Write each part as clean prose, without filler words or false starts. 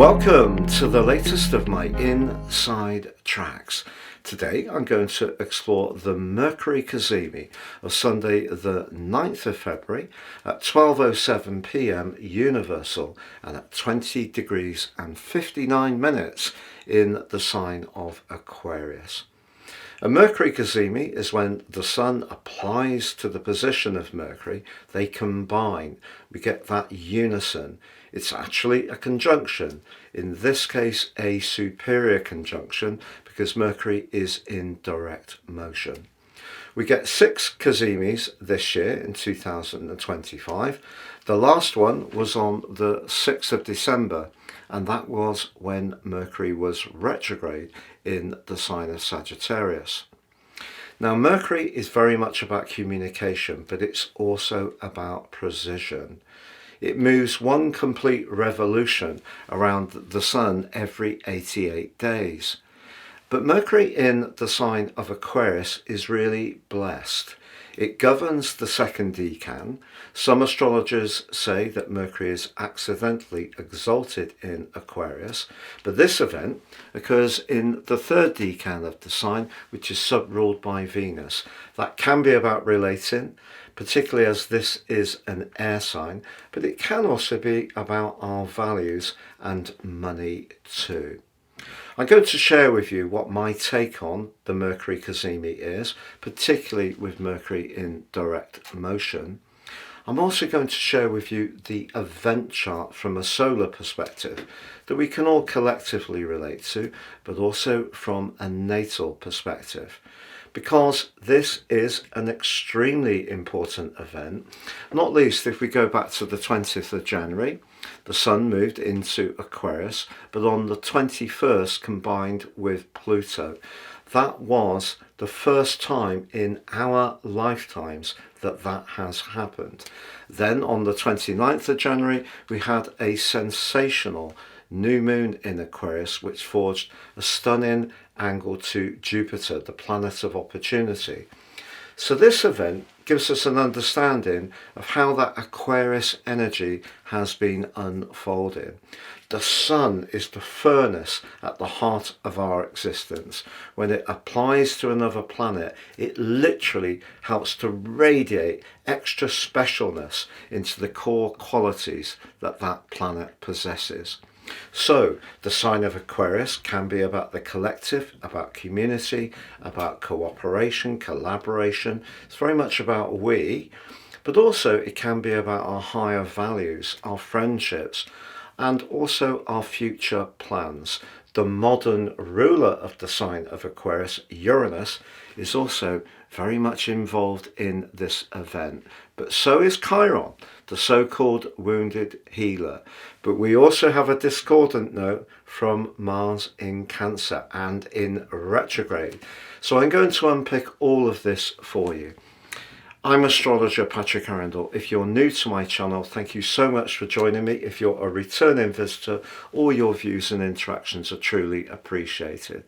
Welcome to the latest of my Inside Tracks. Today I'm going to explore the Mercury Cazimi of Sunday the 9th of February at 12:07 p.m. Universal and at 20 degrees and 59 minutes in the sign of Aquarius. A Mercury Cazimi is when the Sun applies to the position of Mercury, they combine, we get that unison. It's actually a conjunction, in this case a superior conjunction, because Mercury is in direct motion. We get 6 Cazimis this year in 2025. The last one was on the 6th of December, and that was when Mercury was retrograde in the sign of Sagittarius. Now, Mercury is very much about communication, but it's also about precision. It moves one complete revolution around the Sun every 88 days. But Mercury in the sign of Aquarius is really blessed. It governs the second decan. Some astrologers say that Mercury is accidentally exalted in Aquarius, but this event occurs in the third decan of the sign, which is sub-ruled by Venus. That can be about relating, particularly as this is an air sign, but it can also be about our values and money too. I'm going to share with you what my take on the Mercury Cazimi is, particularly with Mercury in direct motion. I'm also going to share with you the event chart from a solar perspective that we can all collectively relate to, but also from a natal perspective. Because this is an extremely important event, not least if we go back to the 20th of January, the Sun moved into Aquarius, but on the 21st combined with Pluto. That was the first time in our lifetimes that that has happened. Then on the 29th of January, we had a sensational new moon in Aquarius, which forged a stunning angle to Jupiter, the planet of opportunity. So this event gives us an understanding of how that Aquarius energy has been unfolding. The Sun is the furnace at the heart of our existence. When it applies to another planet, it literally helps to radiate extra specialness into the core qualities that that planet possesses. So, the sign of Aquarius can be about the collective, about community, about cooperation, collaboration. It's very much about we, but also it can be about our higher values, our friendships, and also our future plans. The modern ruler of the sign of Aquarius, Uranus, is also very much involved in this event. But so is Chiron, the so-called wounded healer. But we also have a discordant note from Mars in Cancer and in retrograde. So I'm going to unpick all of this for you. I'm astrologer Patrick Arundell. If you're new to my channel, thank you so much for joining me. If you're a returning visitor, all your views and interactions are truly appreciated.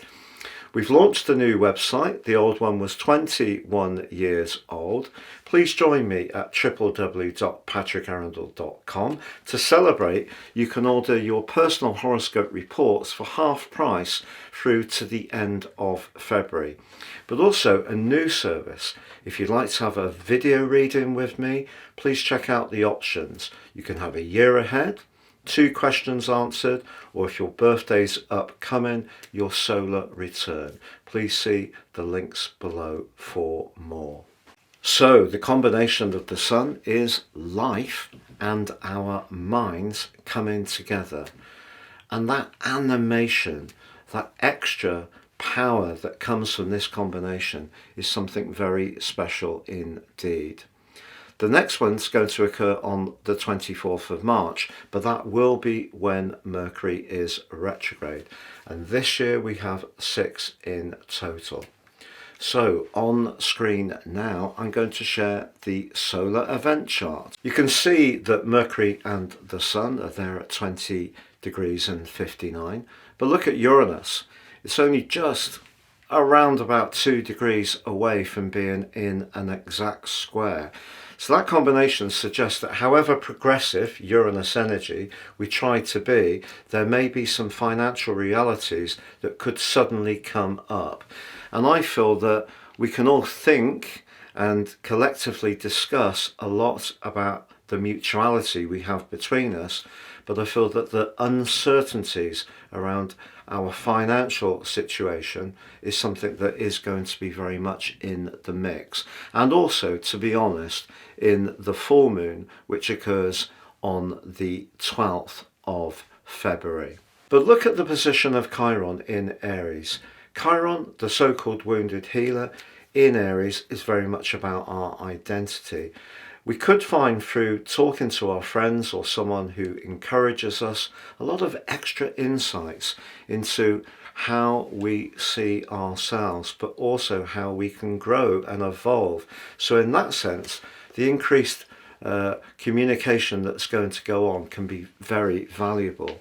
We've launched a new website. The old one was 21 years old. Please join me at www.patrickarundell.com. To celebrate, you can order your personal horoscope reports for half price through to the end of February. But also a new service. If you'd like to have a video reading with me, please check out the options. You can have a year ahead, 2 questions answered, or if your birthday's upcoming, your solar return. Please see the links below for more. So the combination of the Sun is life and our minds coming together. And that animation, that extra power that comes from this combination is something very special indeed. The next one's going to occur on the 24th of March, but that will be when Mercury is retrograde. And this year we have 6 in total. So on screen now, I'm going to share the solar event chart. You can see that Mercury and the Sun are there at 20 degrees and 59. But look at Uranus. It's only just around about 2 degrees away from being in an exact square. So that combination suggests that however progressive Uranus energy we try to be, there may be some financial realities that could suddenly come up. And I feel that we can all think and collectively discuss a lot about the mutuality we have between us, but I feel that the uncertainties around our financial situation is something that is going to be very much in the mix. And also, to be honest, in the full moon, which occurs on the 12th of February. But look at the position of Chiron in Aries. Chiron, the so-called wounded healer, in Aries is very much about our identity. We could find through talking to our friends or someone who encourages us a lot of extra insights into how we see ourselves, but also how we can grow and evolve. So in that sense, the increased communication that's going to go on can be very valuable.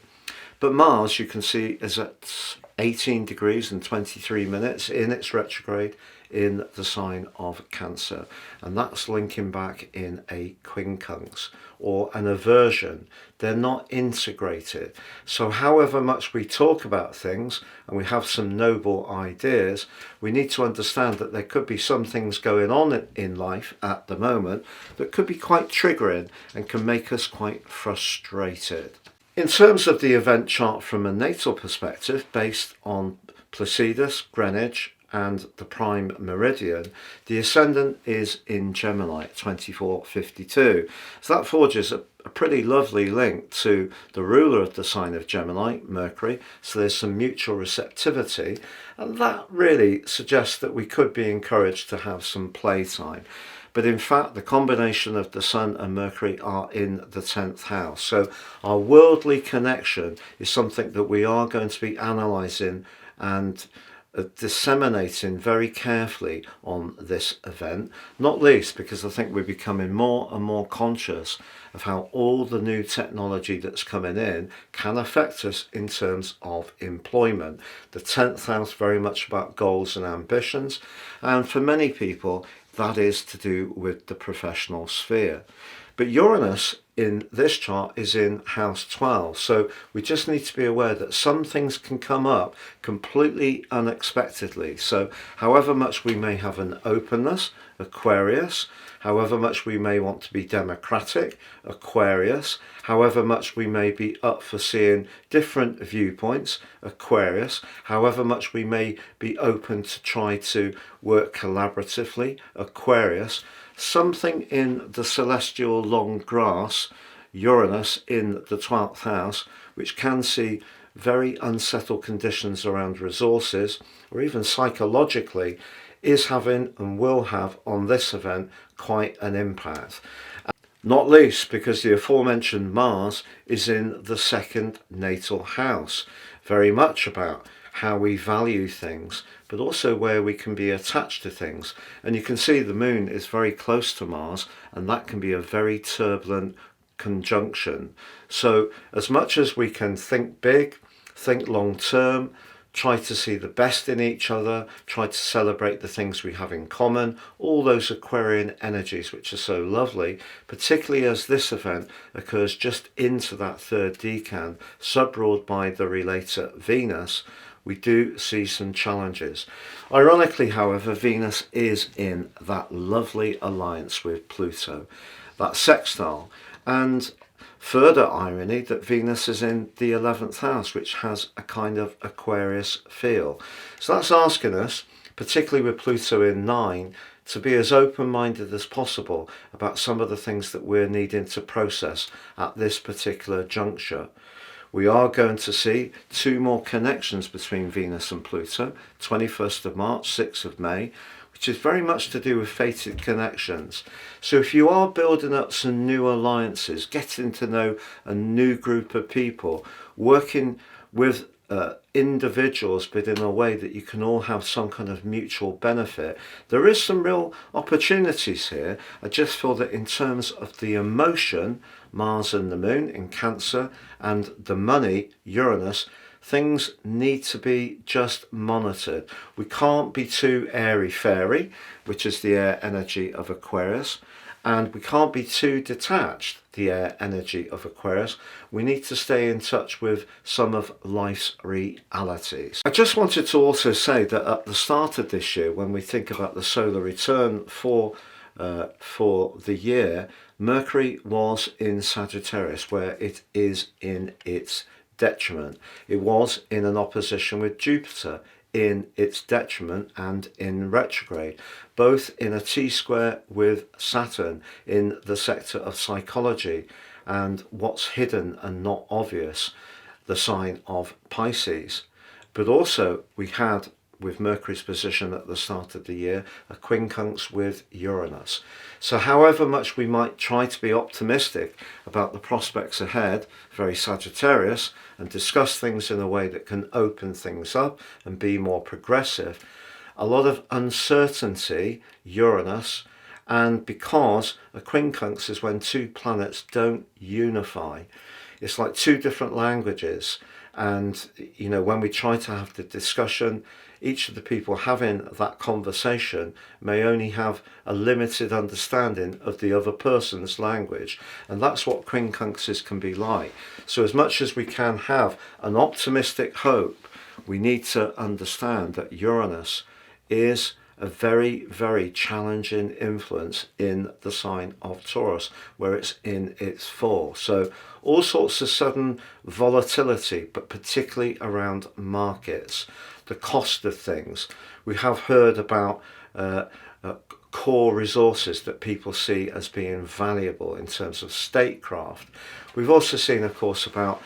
But Mars, you can see, is at 18 degrees and 23 minutes in its retrograde in the sign of Cancer, and that's linking back in a quincunx or an aversion. They're not integrated. So however much we talk about things and we have some noble ideas, we need to understand that there could be some things going on in life at the moment that could be quite triggering and can make us quite frustrated. In terms of the event chart from a natal perspective, based on Placidus, Greenwich, and the prime meridian, the ascendant is in Gemini at 2452. So that forges a pretty lovely link to the ruler of the sign of Gemini, Mercury. So there's some mutual receptivity, and that really suggests that we could be encouraged to have some playtime. But in fact, the combination of the Sun and Mercury are in the 10th house. So our worldly connection is something that we are going to be analysing and disseminating very carefully on this event, not least because I think we're becoming more and more conscious of how all the new technology that's coming in can affect us in terms of employment. The 10th house very much about goals and ambitions, and for many people that is to do with the professional sphere. But Uranus in this chart is in house 12, so we just need to be aware that some things can come up completely unexpectedly. So however much we may have an openness, Aquarius, however much we may want to be democratic, Aquarius, however much we may be up for seeing different viewpoints, Aquarius, however much we may be open to try to work collaboratively, Aquarius, something in the celestial long grass, Uranus in the 12th house, which can see very unsettled conditions around resources, or even psychologically, is having and will have on this event quite an impact. Not least because the aforementioned Mars is in the second natal house, very much about how we value things, but also where we can be attached to things. And you can see the moon is very close to Mars, and that can be a very turbulent conjunction. So as much as we can think big, think long term, try to see the best in each other, try to celebrate the things we have in common, all those Aquarian energies which are so lovely, particularly as this event occurs just into that third decan, subruled by the relator Venus, we do see some challenges. Ironically, however, Venus is in that lovely alliance with Pluto, that sextile, and further irony that Venus is in the 11th house, which has a kind of Aquarius feel. So that's asking us, particularly with Pluto in 9, to be as open-minded as possible about some of the things that we're needing to process at this particular juncture. We are going to see 2 more connections between Venus and Pluto, 21st of March, 6th of May, which is very much to do with fated connections. So if you are building up some new alliances, getting to know a new group of people, working with individuals, but in a way that you can all have some kind of mutual benefit, there is some real opportunities here. I just feel that in terms of the emotion, Mars and the moon in Cancer, and the money, Uranus, things need to be just monitored. We can't be too airy-fairy, which is the air energy of Aquarius, and we can't be too detached, the air energy of Aquarius. We need to stay in touch with some of life's realities. I just wanted to also say that at the start of this year, when we think about the solar return for the year, Mercury was in Sagittarius, where it is in its detriment. It was in an opposition with Jupiter in its detriment and in retrograde, both in a T-square with Saturn in the sector of psychology and what's hidden and not obvious, the sign of Pisces. But also we had, with Mercury's position at the start of the year, a quincunx with Uranus. So however much we might try to be optimistic about the prospects ahead, very Sagittarius, and discuss things in a way that can open things up and be more progressive, a lot of uncertainty, Uranus, and because a quincunx is when two planets don't unify. It's like two different languages. And, you know, when we try to have the discussion, each of the people having that conversation may only have a limited understanding of the other person's language. And that's what quincunxes can be like. So as much as we can have an optimistic hope, we need to understand that Uranus is a very, very challenging influence in the sign of Taurus, where it's in its fall. So all sorts of sudden volatility, but particularly around markets, the cost of things. We have heard about core resources that people see as being valuable in terms of statecraft. We've also seen, of course, about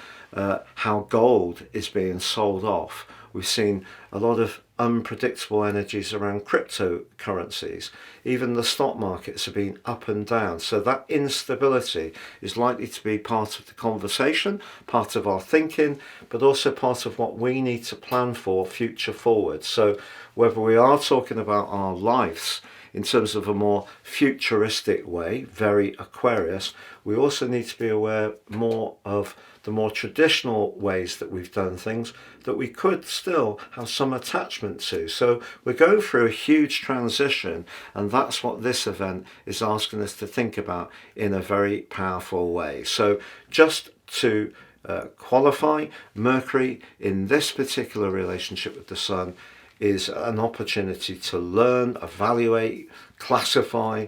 how gold is being sold off. We've seen a lot of unpredictable energies around cryptocurrencies. Even the stock markets have been up and down. So that instability is likely to be part of the conversation, part of our thinking, but also part of what we need to plan for future forward. So whether we are talking about our lives in terms of a more futuristic way, very Aquarius, we also need to be aware more of the more traditional ways that we've done things that we could still have some attachment to. So we're going through a huge transition, and that's what this event is asking us to think about in a very powerful way. So just to qualify, Mercury in this particular relationship with the Sun is an opportunity to learn, evaluate, classify,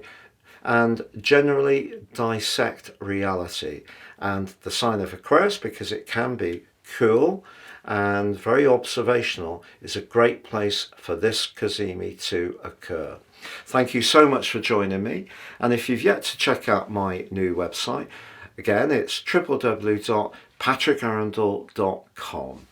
and generally dissect reality. And the sign of Aquarius, because it can be cool and very observational, is a great place for this Cazimi to occur. Thank you so much for joining me. And if you've yet to check out my new website, again, it's www.patrickarundell.com.